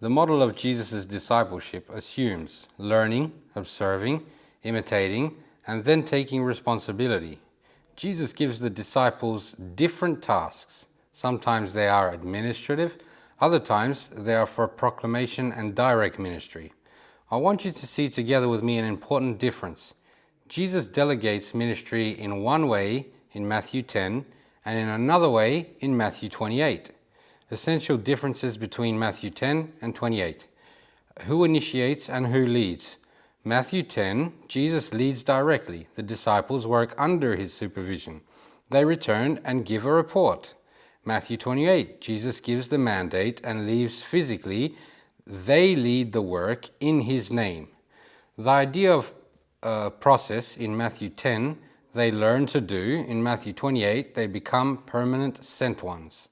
The model of Jesus' discipleship assumes learning, observing, imitating, and then taking responsibility. Jesus gives the disciples different tasks. Sometimes they are administrative, other times they are for proclamation and direct ministry. I want you to see together with me an important difference. Jesus delegates ministry in one way in Matthew 10 and in another way in Matthew 28. Essential differences between Matthew 10 and 28. Who initiates and who leads? Matthew 10, Jesus leads directly. The disciples work under his supervision. They return and give a report. Matthew 28, Jesus gives the mandate and leaves physically. They lead the work in his name. The idea of process in Matthew 10, they learn to do. In Matthew 28, they become permanent sent ones.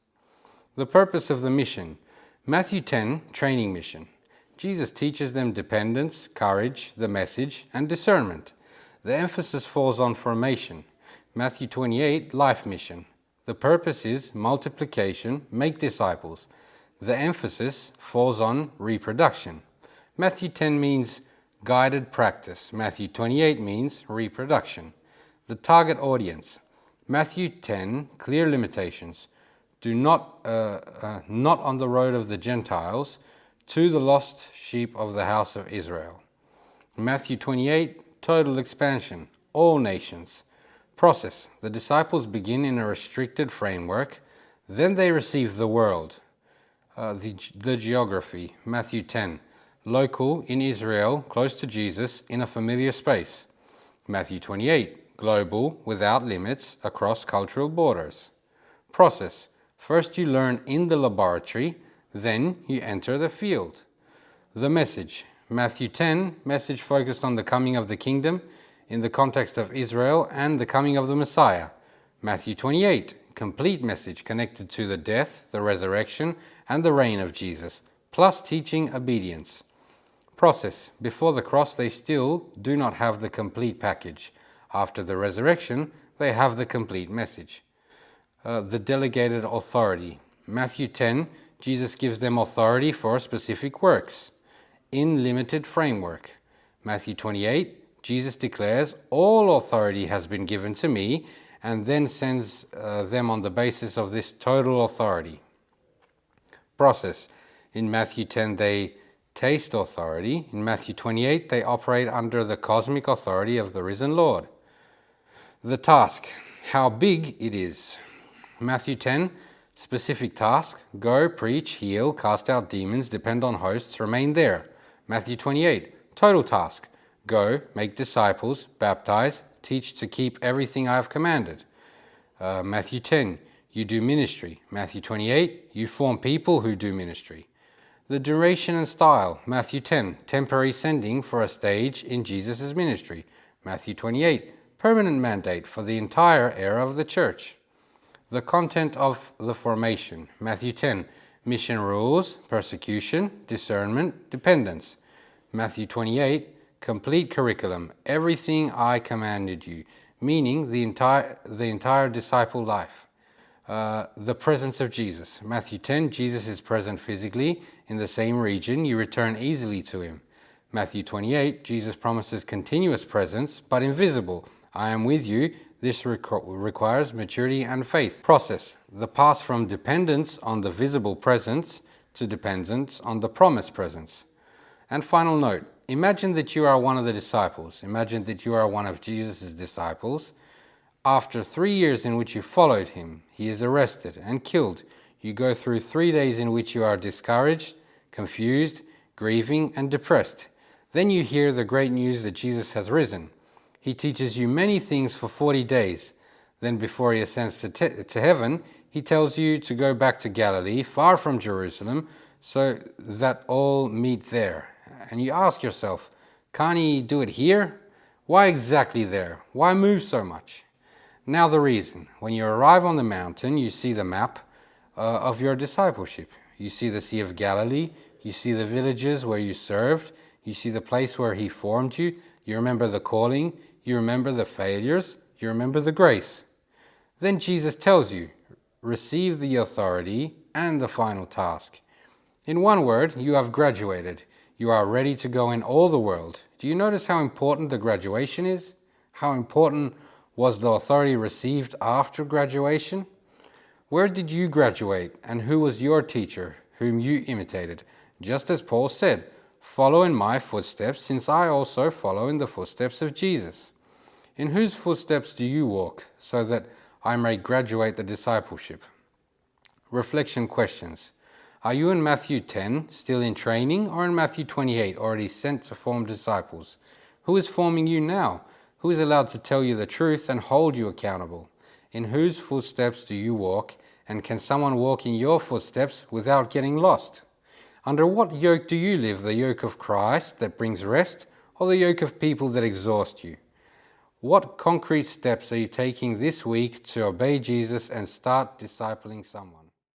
The purpose of the mission. Matthew 10, training mission. Jesus teaches them dependence, courage, the message, and discernment. The emphasis falls on formation. Matthew 28, life mission. The purpose is multiplication, make disciples. The emphasis falls on reproduction. Matthew 10 means guided practice. Matthew 28 means reproduction. The target audience. Matthew 10, clear limitations. Do not on the road of the Gentiles, to the lost sheep of the house of Israel. Matthew 28, total expansion, all nations. Process. The disciples begin in a restricted framework, then they receive the world. The geography. Matthew 10, local in Israel, close to Jesus, in a familiar space. Matthew 28, global, without limits, across cultural borders. Process. First you learn in the laboratory, then you enter the field. The message. Matthew 10, message focused on the coming of the kingdom in the context of Israel and the coming of the Messiah. Matthew 28, complete message connected to the death, the resurrection, and the reign of Jesus, plus teaching obedience. Process. Before the cross, they still do not have the complete package. After the resurrection, they have the complete message. The delegated authority. Matthew 10, Jesus gives them authority for specific works in limited framework. Matthew 28, Jesus declares, all authority has been given to me, and then sends them on the basis of this total authority. Process. In Matthew 10, they taste authority. In Matthew 28, they operate under the cosmic authority of the risen Lord. The task. How big it is. Matthew 10, specific task, go, preach, heal, cast out demons, depend on hosts, remain there. Matthew 28, total task, go, make disciples, baptize, teach to keep everything I have commanded. Matthew 10, you do ministry. Matthew 28, you form people who do ministry. The duration and style. Matthew 10, temporary sending for a stage in Jesus' ministry. Matthew 28, permanent mandate for the entire era of the church. The content of the formation. Matthew 10, mission rules, persecution, discernment, dependence. Matthew 28, complete curriculum, everything I commanded you, meaning the entire disciple life. The presence of Jesus. Matthew 10, Jesus is present physically in the same region, you return easily to him. Matthew 28, Jesus promises continuous presence, but invisible. I am with you. This requires maturity and faith. Process. The pass from dependence on the visible presence to dependence on the promised presence. And final note, imagine that you are one of the disciples. Imagine that you are one of Jesus' disciples. After 3 years in which you followed him, he is arrested and killed. You go through 3 days in which you are discouraged, confused, grieving, and depressed. Then you hear the great news that Jesus has risen. He teaches you many things for 40 days. Then before he ascends to heaven, he tells you to go back to Galilee, far from Jerusalem, so that all meet there. And you ask yourself, can't he do it here? Why exactly there? Why move so much? Now the reason. When you arrive on the mountain, you see the map of your discipleship. You see the Sea of Galilee. You see the villages where you served. You see the place where he formed you. You remember the calling. You remember the failures. You remember the grace. Then Jesus tells you, receive the authority and the final task. In one word, you have graduated. You are ready to go in all the world. Do you notice how important the graduation is? How important was the authority received after graduation? Where did you graduate, and who was your teacher, whom you imitated? Just as Paul said, "Follow in my footsteps, since I also follow in the footsteps of Jesus." In whose footsteps do you walk, so that I may graduate the discipleship? Reflection questions. Are you in Matthew 10, still in training, or in Matthew 28, already sent to form disciples? Who is forming you now? Who is allowed to tell you the truth and hold you accountable? In whose footsteps do you walk, and can someone walk in your footsteps without getting lost? Under what yoke do you live, the yoke of Christ that brings rest, or the yoke of people that exhaust you? What concrete steps are you taking this week to obey Jesus and start discipling someone?